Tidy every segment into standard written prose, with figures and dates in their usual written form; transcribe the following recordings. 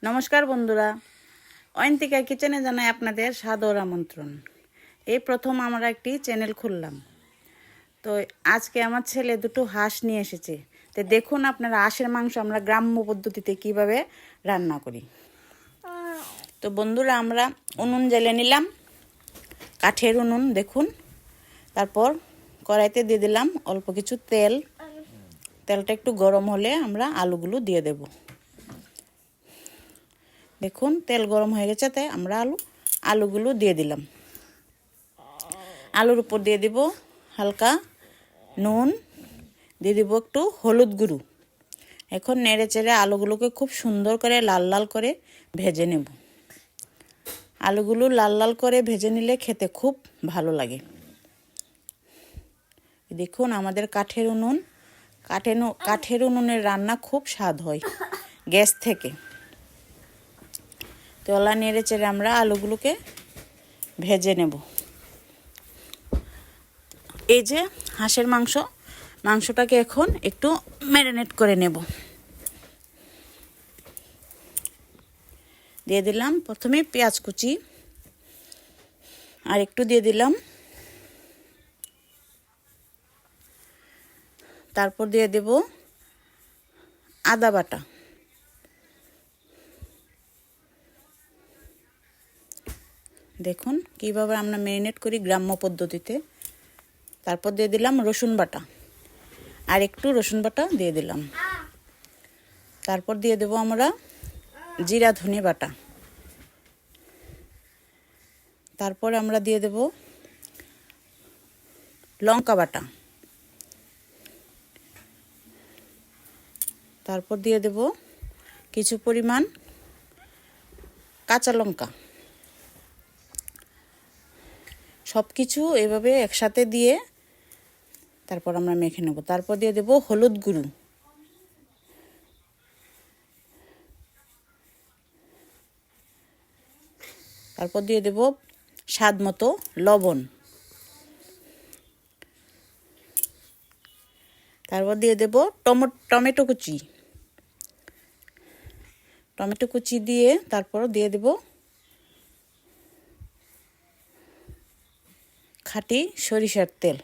নমস্কার বন্ধুরা, অয়ন্তিকা কিচেনে জানাই আপনাদের সাদর আমন্ত্রণ। এই প্রথম আমরা একটি চ্যানেল খুললাম। তো আজকে আমার ছেলে দুটো হাঁস নিয়ে এসেছে। তো দেখুন আপনারা, হাঁসের মাংস আমরা গ্রাম্য পদ্ধতিতে কিভাবে রান্না করি। তো বন্ধুরা, আমরা উনুন জ্বেলে নিলাম, কাঠের উনুন দেখুন। তারপর কড়াইতে দিয়ে দিলাম অল্প কিছু তেল। তেলটা একটু গরম হলে আমরা আলুগুলো দিয়ে দেব। দেখুন তেল গরম হয়ে গেছে, তাই আমরা আলুগুলো দিয়ে দিলাম। আলুর উপর দিয়ে দিব হালকা নুন, দিয়ে দিব একটু হলুদ গুঁড়ো। এখন নেড়ে চেড়ে আলুগুলোকে খুব সুন্দর করে লাল লাল করে ভেজে নেব। আলুগুলো লাল লাল করে ভেজে নিলে খেতে খুব ভালো লাগে। দেখুন আমাদের কাঠের উনুনের রান্না খুব স্বাদ হয় গ্যাস থেকে। তেলা নেড়ে চেড়ে আমরা আলুগুলোকে ভেজে নেব। এই যে হাঁসের মাংসটাকে এখন একটু ম্যারিনেট করে নেব। দিয়ে দিলাম প্রথমে পেঁয়াজ কুচি, আর একটু দিয়ে দিলাম, তারপর দিয়ে দেব আদা বাটা। দেখুন কিভাবে আমরা ম্যারিনেট করি গ্রাম্য পদ্ধতিতে। তারপর দিয়ে দিলাম রসুন বাটা, আর একটু রসুন বাটা দিয়ে দিলাম। তারপর দিয়ে দেব আমরা জিরা ধনে বাটা। তারপর আমরা দিয়ে দেব লঙ্কা বাটা। তারপর দিয়ে দেব কিছু পরিমাণ কাঁচা লঙ্কা। সব কিছু এভাবে একসাথে দিয়ে তারপর আমরা মেখে নেব। তারপর দিয়ে দেব হলুদ গুঁড়ো, তারপর দিয়ে দেব স্বাদ মতো লবণ, তারপর দিয়ে দেব টমেটো কুচি দিয়ে তারপর দিয়ে দেব খাঁটি সরিষার তেল।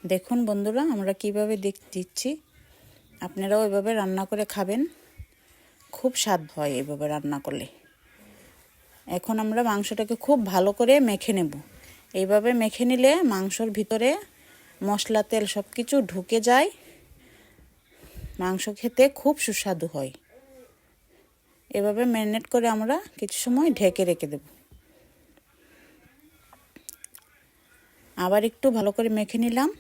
দেখুন বন্ধুরা, আমরা কিভাবে দিচ্ছি, আপনারাও এভাবে রান্না করে খাবেন, খুব স্বাদ হয় এভাবে রান্না করলে। এখন আমরা মাংসটাকে খুব ভালো করে মেখে নেব। এইভাবে মেখে নিলে মাংসর ভিতরে মশলা তেল সব কিছু ঢুকে যায়, মাংস খেতে খুব সুস্বাদু হয়। এভাবে ম্যারিনেট করে আমরা কিছু সময় ঢেকে রেখে দেব। আবার একটু ভালো করে মেখে নিলাম।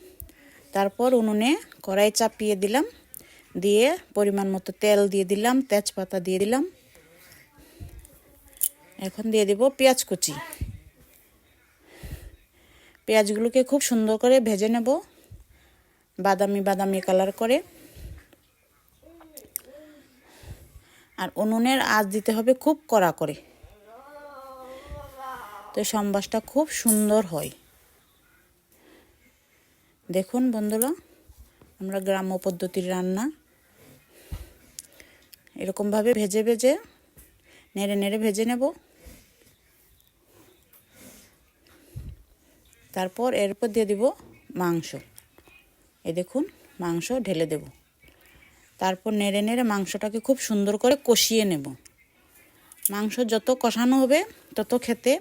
তারপর উনুনে কড়াই চাপিয়ে দিলাম, দিয়ে পরিমাণ মতো তেল দিয়ে দিলাম, তেজপাতা দিয়ে দিলাম। এখন দিয়ে দেব পেঁয়াজ কুচি। পেঁয়াজগুলোকে খুব সুন্দর করে ভেজে নেব, বাদামি কালার করে। আর উনুনের আঁচ দিতে হবে খুব কড়া করে, তো সম্বাসটা খুব সুন্দর হয়। দেখুন বন্ধুরা, আমরা গ্রাম্য পদ্ধতির রান্না এরকমভাবে ভেজে নেড়ে ভেজে নেব। তারপর এর উপর দিয়ে দিব মাংস। এই দেখুন মাংস ঢেলে দেব। তারপর নেড়ে মাংসটাকে খুব সুন্দর করে কষিয়ে নেব। মাংস যত কষানো হবে তত খেতে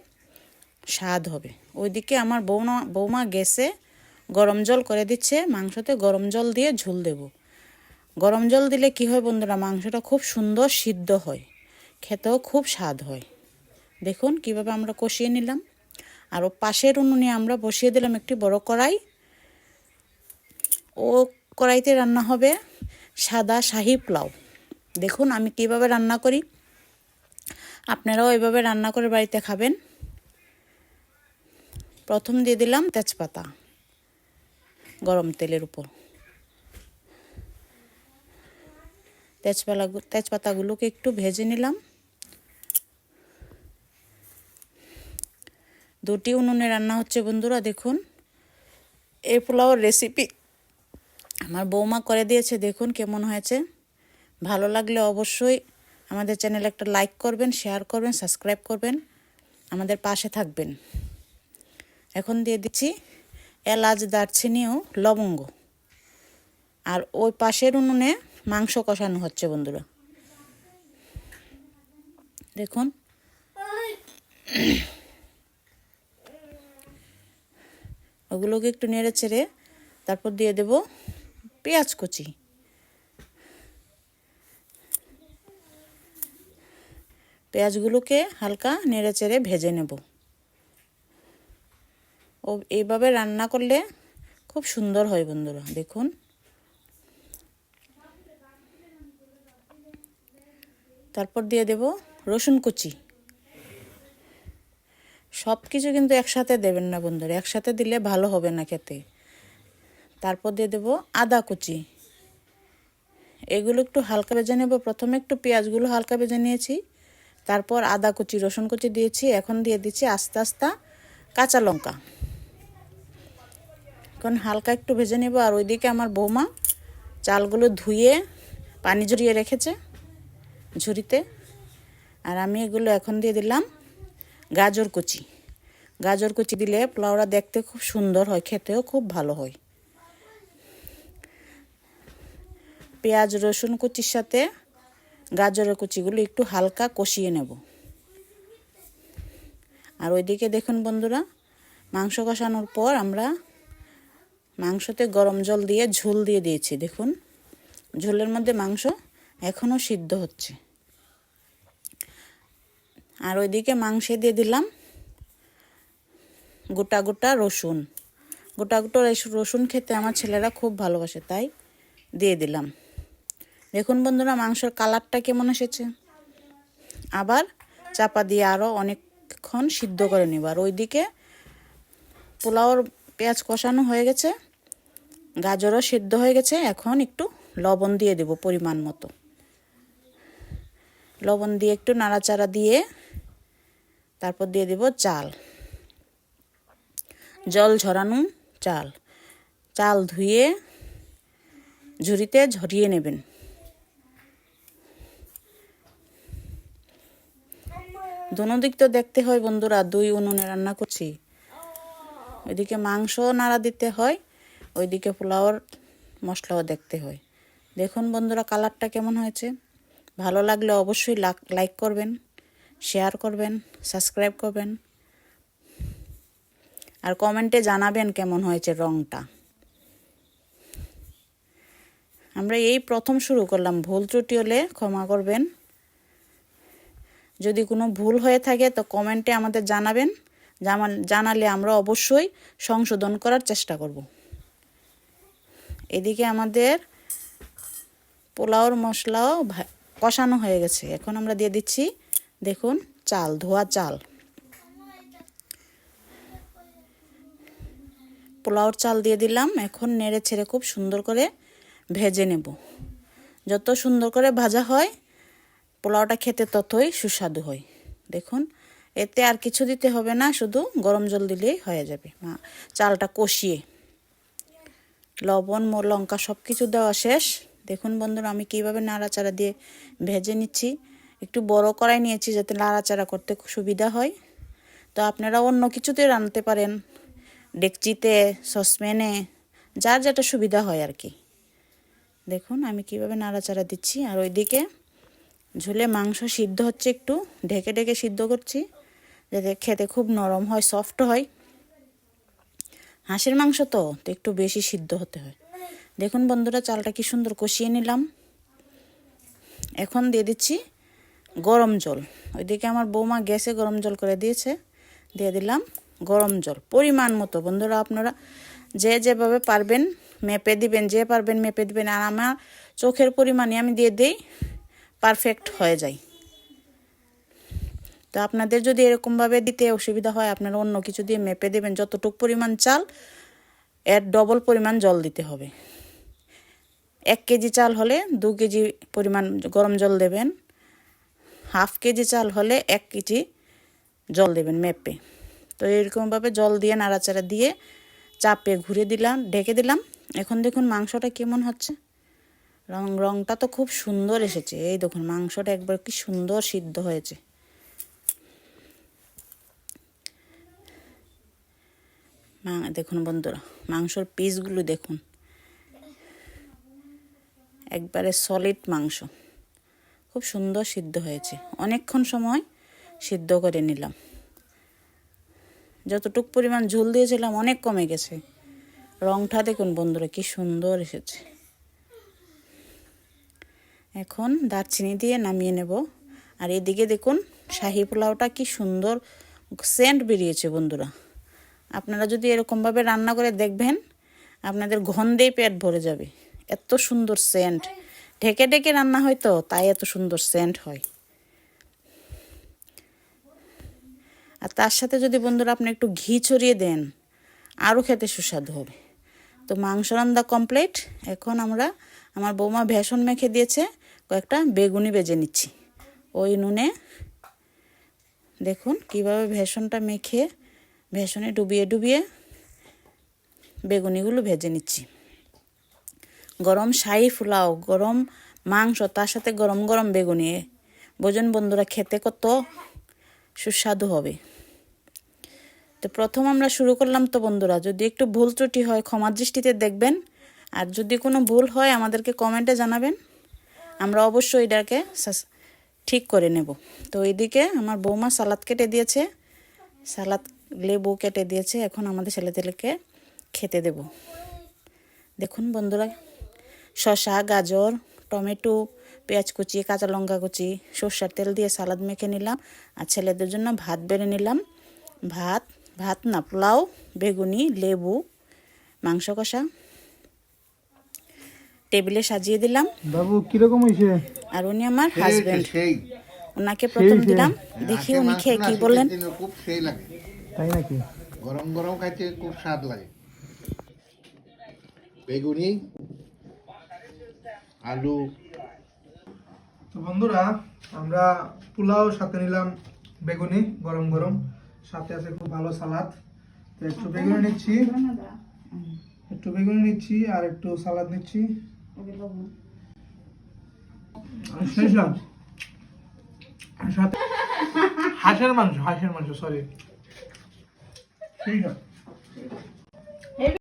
স্বাদ হবে। ওইদিকে আমার বৌমা গ্যাসে গরম জল করে দিচ্ছে, মাংসতে গরম জল দিয়ে ঝোল দেব। গরম জল দিলে কি হয় বন্ধুরা, মাংসটা খুব সুন্দর সিদ্ধ হয়, খেতেও খুব স্বাদ হয়। দেখুন কিভাবে আমরা কষিয়ে নিলাম। আর পাশের উনুনে আমরা বসিয়ে দিলাম একটি বড় কড়াই। ও কড়াইতে রান্না হবে সাদা শাহী পোলাও। দেখুন আমি কিভাবে রান্না করি, আপনারাও এভাবে রান্না করে বাড়িতে খাবেন। প্রথম দিয়ে দিলাম তেজপাতা গরম তেলের উপর। তেজপাতাগুলোকে একটু ভেজে নিলাম। দুটি উনুনে রান্না হচ্ছে বন্ধুরা, দেখুন এই পোলাওর রেসিপি আমার বৌমা করে দিয়েছে, দেখুন কেমন হয়েছে। ভালো লাগলে অবশ্যই আমাদের চ্যানেলে একটা লাইক করবেন, শেয়ার করবেন, সাবস্ক্রাইব করবেন, আমাদের পাশে থাকবেন। এখন দিয়ে দিচ্ছি এলাচ, দারচিনি ও লবঙ্গ। আর ওই পাশের উনুনে মাংস কষানো হচ্ছে বন্ধুরা, দেখুন। ওগুলোকে একটু নেড়ে চেড়ে তারপর দিয়ে দেব পেঁয়াজ কুচি। পেঁয়াজগুলোকে হালকা নেড়ে চেড়ে ভেজে নেব। ও এইভাবে রান্না করলে খুব সুন্দর হয় বন্ধুরা, দেখুন। তারপর দিয়ে দেব রসুন কুচি। সব কিছু কিন্তু একসাথে দেবেন না বন্ধুরা, একসাথে দিলে ভালো হবে না খেতে। তারপর দিয়ে দেব আদা কুচি। এগুলো একটু হালকা ভেজে নেব। প্রথমে একটু পেঁয়াজগুলো হালকা ভেজে নিয়েছি, তারপর আদা কুচি, রসুন কুচি দিয়েছি। এখন দিয়ে দিচ্ছি আস্তে আস্তে কাঁচা লঙ্কা। এখন হালকা একটু ভেজে নেব। আর ওইদিকে আমার বৌমা চালগুলো ধুয়ে পানি ঝরিয়ে রেখেছে ঝুড়িতে। আর আমি এগুলো এখন দিয়ে দিলাম গাজর কুচি। গাজর কুচি দিলে পোলাওটা দেখতে খুব সুন্দর হয়, খেতেও খুব ভালো হয়। পেঁয়াজ রসুন কুচির সাথে গাজরের কুচিগুলো একটু হালকা কষিয়ে নেব। আর ওইদিকে দেখুন বন্ধুরা, মাংস কষানোর পর আমরা মাংসতে গরম জল দিয়ে ঝোল দিয়ে দিয়েছি। দেখুন ঝোলের মধ্যে মাংস এখনও সিদ্ধ হচ্ছে। আর ওইদিকে মাংসে দিয়ে দিলাম গোটা গোটা রসুন। গোটা গোটা রসুন খেতে আমার ছেলেরা খুব ভালোবাসে, তাই দিয়ে দিলাম। দেখুন বন্ধুরা মাংসের কালারটা কেমন এসেছে। আবার চাপা দিয়ে আরও অনেকক্ষণ সিদ্ধ করে নেব। আর ওইদিকে পোলাওর পেঁয়াজ কষানো হয়ে গেছে, গাজরও সিদ্ধ হয়ে গেছে। এখন একটু লবণ দিয়ে দেব পরিমাণ মতো। লবণ দিয়ে একটু নাড়াচাড়া দিয়ে তারপর দিয়ে দেব চাল, জল ঝরানো চাল। চাল ধুয়ে ঝুড়িতে ঝরিয়ে নেবেন। দোনো দিক তো দেখতে হয় বন্ধুরা, দুই উনুনে রান্না করছি। ওইদিকে মাংস নাড়া দিতে হয়, ওইদিকে পোলাওর মশলাও দেখতে হয়। দেখুন বন্ধুরা কালারটা কেমন হয়েছে। ভালো লাগলে অবশ্যই লাইক করবেন, শেয়ার করবেন, সাবস্ক্রাইব করবেন। আর কমেন্টে জানাবেন কেমন হয়েছে রংটা। আমরা এই প্রথম শুরু করলাম, ভুল ত্রুটি হলে ক্ষমা করবেন। যদি কোনো ভুল হয়ে থাকে তো কমেন্টে আমাদের জানাবেন। জানালে আমরা অবশ্যই সংশোধন করার চেষ্টা করব। এদিকে আমাদের পোলাওর মশলাও কষানো হয়ে গেছে। এখন আমরা দিয়ে দিচ্ছি দেখুন চাল, ধোয়া চাল। পোলাওর চাল দিয়ে দিলাম। এখন নেড়ে ছেড়ে খুব সুন্দর করে ভেজে নেব। যত সুন্দর করে ভাজা হয় পোলাওটা খেতে ততই সুস্বাদু হয়। দেখুন এতে আর কিছু দিতে হবে না, শুধু গরম জল দিলেই হয়ে যাবে। চালটা কষিয়ে লবণ লঙ্কা সব কিছু দেওয়া শেষ। দেখুন বন্ধুরা আমি কীভাবে নাড়াচাড়া দিয়ে ভেজে নিচ্ছি। একটু বড় কড়াই নিয়েছি যাতে নাড়াচাড়া করতে সুবিধা হয়। তো আপনারা অন্য কিছুতে রান্নতে পারেন, ডেকচিতে, সসপ্যানে, যার যেটা সুবিধা হয় আর কি। দেখুন আমি কীভাবে নাড়াচাড়া দিচ্ছি। আর ওইদিকে ঝোলে মাংস সিদ্ধ হচ্ছে, একটু ঢেকে ঢেকে সিদ্ধ করছি যাতে খেতে খুব নরম হয়, সফট হয়। হাঁসের মাংস তো একটু বেশি সিদ্ধ হতে হয়। দেখুন বন্ধুরা চালটা কি সুন্দর কষিয়ে নিলাম। এখন দিয়ে দিচ্ছি গরম জল। ওইদিকে আমার বৌমা গ্যাসে গরম জল করে দিয়েছে, দিয়ে দিলাম গরম জল পরিমাণ মতো। বন্ধুরা আপনারা যে যেভাবে পারবেন মেপে দিবেন, যে পারবেন মেপে দিবেন। আর আমার চোখের পরিমাণে আমি দিয়ে দিই, পারফেক্ট হয়ে যায়। তো আপনাদের যদি এরকমভাবে দিতে অসুবিধা হয় আপনারা অন্য কিছু দিয়ে মেপে দেবেন। যতটুকু পরিমাণ চাল এর ডবল পরিমাণ জল দিতে হবে। 1 কেজি চাল হলে 2 কেজি পরিমাণ গরম জল দেবেন। হাফ কেজি চাল হলে 1 কেজি জল দেবেন মেপে। তো এরকমভাবে জল দিয়ে নাড়াচাড়া দিয়ে চাপে ঘুরে দিলাম, ঢেকে দিলাম। এখন দেখুন মাংসটা কেমন হচ্ছে, রংটা তো খুব সুন্দর এসেছে। এই দেখুন মাংসটা একবার কি সুন্দর সিদ্ধ হয়েছে। দেখুন বন্ধুরা, মাংসর পিসগুলো দেখুন, একবারে সলিড মাংস, খুব সুন্দর সিদ্ধ হয়েছে। অনেকক্ষণ সময় সিদ্ধ করে নিলাম। যতটুক পরিমাণ ঝোল দিয়েছিলাম অনেক কমে গেছে। রংটা দেখুন বন্ধুরা কি সুন্দর এসেছে। এখন দারচিনি দিয়ে নামিয়ে নেব। আর এদিকে দেখুন শাহি পোলাওটা কি সুন্দর সেন্ট বেরিয়েছে বন্ধুরা। আপনারা যদি এরকমভাবে রান্না করে দেখবেন, আপনাদের গন্ধেই পেট ভরে যাবে। এত সুন্দর সেন্ট, ঢেকে ঢেকে রান্না হয় তো তাই এত সুন্দর সেন্ট হয়। আর তার সাথে যদি বন্ধুরা আপনি একটু ঘি ছড়িয়ে দেন, আরও খেতে সুস্বাদু হবে। তো মাংস রান্না কমপ্লিট। এখন আমার বৌমা বেসন মেখে দিয়েছে, কয়েকটা বেগুনি ভেজে নিচ্ছি ওই নুনে। দেখুন কিভাবে বেসনটা মেখে বেসনে ডুবিয়ে ডুবিয়ে বেগুনিগুলো ভেজে নিচ্ছি। গরম শাহি পোলাও, গরম মাংস, তার সাথে গরম গরম বেগুনি, বোঝেন বন্ধুরা খেতে কত সুস্বাদু হবে। তো প্রথম আমরা শুরু করলাম তো বন্ধুরা, যদি একটু ভুল ত্রুটি হয় ক্ষমার দৃষ্টিতে দেখবেন। আর যদি কোনো ভুল হয় আমাদেরকে কমেন্টে জানাবেন, আমরা অবশ্যই এটাকে ঠিক করে নেব। তো এইদিকে আমার বৌমা সালাদ কেটে দিয়েছে, সালাদ লেবু কেটে দিয়েছে। এখন আমাদের ছেলেদেরকে খেতে দেব। দেখুন বন্ধুরা, শসা, গাজর, টমেটো, পেঁয়াজ কুচি, কাঁচা লঙ্কা কুচি, সর্ষের তেল দিয়ে সালাদ মেখে নিলাম। আর ছেলেদের জন্য ভাত বেড়ে নিলাম। ভাত না, পোলাও, বেগুনি, লেবু, মাংস কষা টেবিলে সাজিয়ে দিলাম। বাবু কিরকম হয়েছে? আর উনি আমার হাজবেন্ড, ওনাকে প্রথম দিলাম, দেখি উনি খেয়ে কি বললেন। খুব সেই লাগে, তাই নাকি? গরম গরম খাইতে খুব স্বাদ লাগে। বেগুনি, আলু। তো বন্ধুরা, আমরা পোলাও সাথে নিলাম বেগুনি গরম গরম, সাথে আছে খুব ভালো সালাদ। তো একটু বেগুনি নিচ্ছি, আর একটু সালাদ নিচ্ছি। শেষ লাভ। সাথে হাঁসের মাংস সরি, সেই সব।